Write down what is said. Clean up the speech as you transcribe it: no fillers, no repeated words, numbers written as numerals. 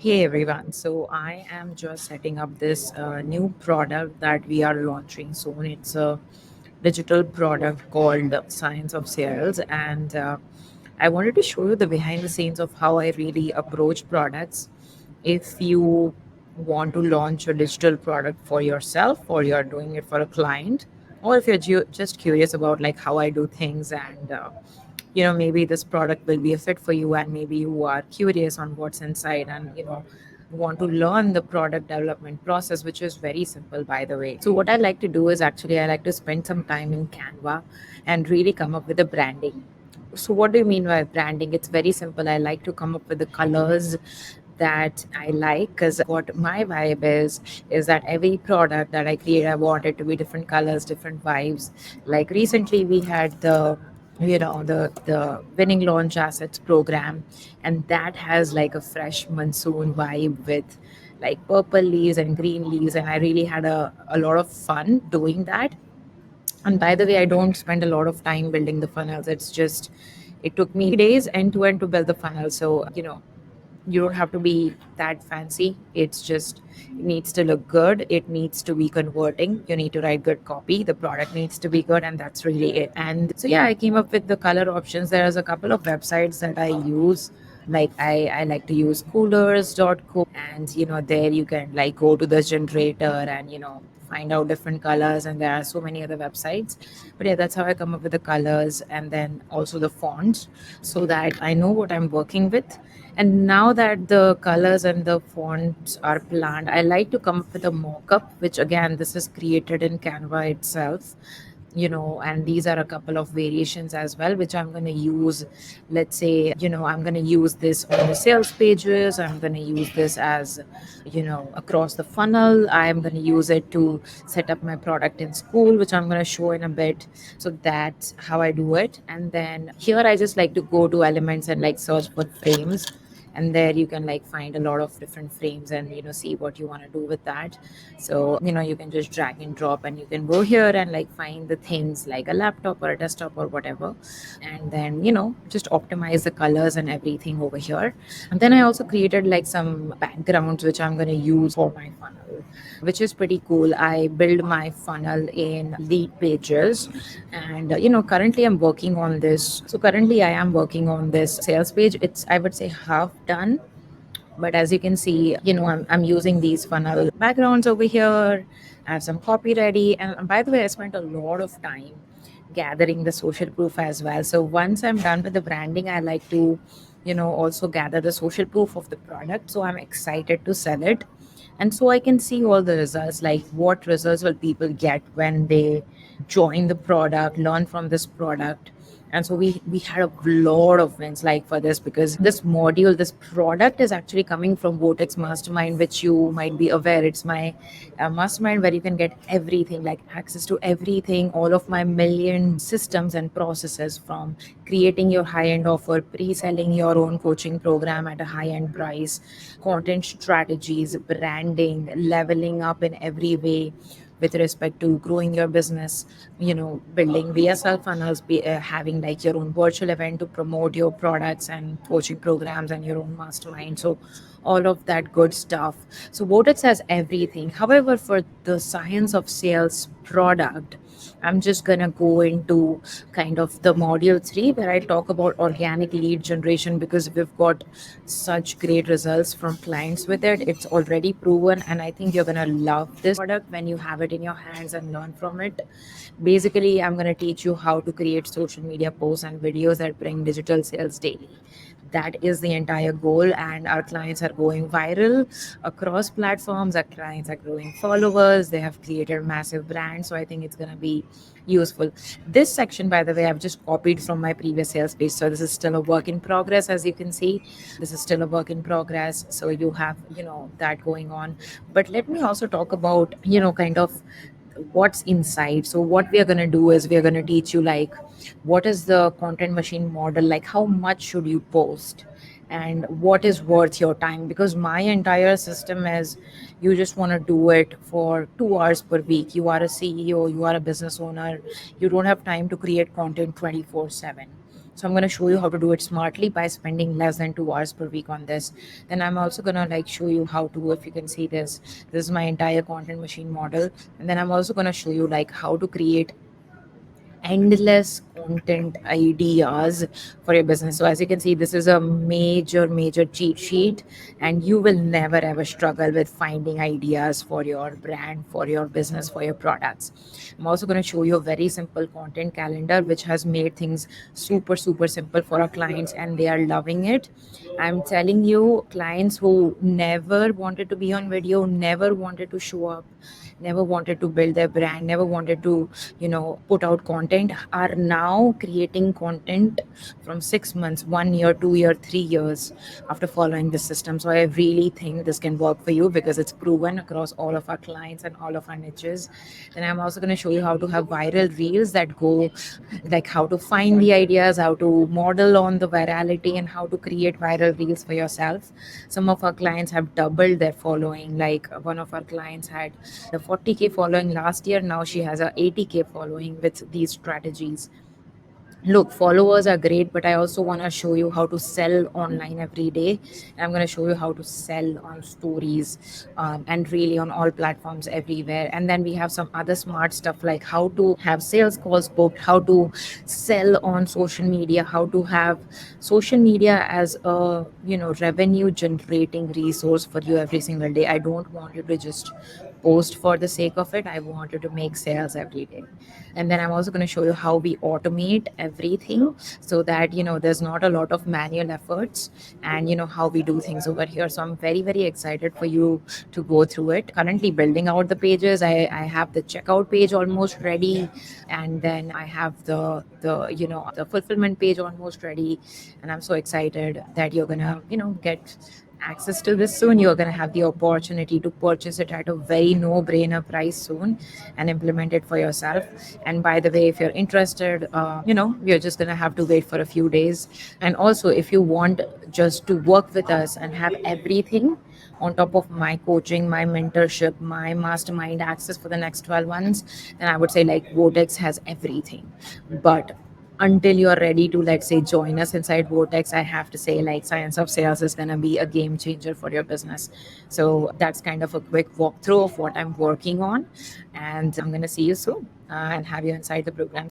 Hey everyone, so I am just setting up this new product that we are launching soon. It's a digital product called Science of Sales, and I wanted to show you the behind the scenes of how I really approach products. If you want to launch a digital product for yourself, or you're doing it for a client, or if you're just curious about like how I do things and maybe this product will be a fit for you and maybe you are curious on what's inside and want to learn the product development process, which is very simple, by the way. So what I like to do is actually I like to spend some time in Canva and really come up with a branding. So what do you mean by branding? It's very simple. I like to come up with the colors that I like, because what my vibe is that every product that I create, I want it to be different colors, different vibes. Like recently we had the winning launch assets program, and that has like a fresh monsoon vibe with like purple leaves and green leaves, and I really had a lot of fun doing that. And by the way, I don't spend a lot of time building the funnels. It took me days end to end to build the funnel. So, you don't have to be that fancy. It needs to look good. It needs to be converting. You need to write good copy. The product needs to be good, and that's really it. And so, yeah, I came up with the color options. There's a couple of websites that I use. Like I like to use coolers.co, and there you can like go to the generator and find out different colors, and there are so many other websites. But yeah, that's how I come up with the colors and then also the fonts, so that I know what I'm working with. And now that the colors and the fonts are planned, I like to come up with a mock-up, which again, this is created in Canva itself. And these are a couple of variations as well, which I'm going to use. Let's say, I'm going to use this on the sales pages. I'm going to use this as, across the funnel. I'm going to use it to set up my product in school, which I'm going to show in a bit. So that's how I do it. And then here I just like to go to elements and like search for frames, and there you can like find a lot of different frames and see what you want to do with that. So you can just drag and drop, and you can go here and like find the things like a laptop or a desktop or whatever, and then just optimize the colors and everything over here. And then I also created like some backgrounds which I'm going to use for my funnel, which is pretty cool. I build my funnel in Lead Pages, and currently I'm working on this. So currently I am working on this sales page. It's, I would say, half done, but as you can see, I'm using these funnel backgrounds over here. I have some copy ready, and by the way, I spent a lot of time gathering the social proof as well. So once I'm done with the branding, I like to also gather the social proof of the product, so I'm excited to sell it. And so I can see all the results, like what results will people get when they join the product, learn from this product. And so we had a lot of wins like for this, because this module, this product is actually coming from Vortex Mastermind, which you might be aware. It's my mastermind where you can get everything, like access to everything, all of my million systems and processes, from creating your high end offer, pre-selling your own coaching program at a high end price, content strategies, branding, leveling up in every way with respect to growing your business, building VSL funnels, having like your own virtual event to promote your products and coaching programs and your own mastermind. So all of that good stuff. So Vortex has everything. However, for the Science of Sales product, I'm just going to go into kind of the module 3, where I talk about organic lead generation, because we've got such great results from clients with it. It's already proven, and I think you're going to love this product when you have it in your hands and learn from it. Basically, I'm going to teach you how to create social media posts and videos that bring digital sales daily. That is the entire goal, and our clients are going viral across platforms. Our clients are growing followers. They have created massive brands. So I think it's going to be useful. This section, by the way, I've just copied from my previous sales page. So this is still a work in progress, as you can see. This is still a work in progress. So you have, that going on. But let me also talk about, kind of what's inside. So what we are going to do is we are going to teach you like what is the content machine model, like how much should you post, and what is worth your time. Because my entire system is, you just want to do it for 2 hours per week. You are a CEO, you are a business owner, you don't have time to create content 24/7. So I'm going to show you how to do it smartly by spending less than 2 hours per week on this. Then I'm also going to like show you how to, if you can see this is my entire content machine model. And then I'm also going to show you like how to create endless content ideas for your business. So as you can see, this is a major cheat sheet, and you will never ever struggle with finding ideas for your brand, for your business, for your products. I'm also going to show you a very simple content calendar which has made things super simple for our clients, and they are loving it. I'm telling you, clients who never wanted to be on video, never wanted to show up, never wanted to build their brand, never wanted to, put out content, are now creating content from 6 months, 1 year, 2 year, 3 years after following this system. So I really think this can work for you because it's proven across all of our clients and all of our niches. Then I'm also going to show you how to have viral reels that go, like how to find the ideas, how to model on the virality, and how to create viral reels for yourself. Some of our clients have doubled their following. Like one of our clients had the 40K following last year. Now she has a 80K following with these strategies. Look, followers are great, but I also want to show you how to sell online every day. And I'm going to show you how to sell on stories, and really on all platforms everywhere. And then we have some other smart stuff like how to have sales calls booked, how to sell on social media, how to have social media as a, revenue generating resource for you every single day. I don't want you to just post for the sake of it. I want you to make sales every day. And then I'm also going to show you how we automate everything so that, there's not a lot of manual efforts, and how we do things over here. So I'm very excited for you to go through it. Currently building out the pages. I have the checkout page almost ready, and then I have the fulfillment page almost ready. And I'm so excited that you're gonna, get access to this soon. You're going to have the opportunity to purchase it at a very no brainer price soon and implement it for yourself. And by the way, if you're interested, you're just going to have to wait for a few days. And also, if you want just to work with us and have everything on top of my coaching, my mentorship, my mastermind access for the next 12 months, then I would say like Vortex has everything. But until you're ready to, let's say, join us inside Vortex, I have to say like Science of Sales is going to be a game changer for your business. So that's kind of a quick walkthrough of what I'm working on, and I'm going to see you soon, and have you inside the program.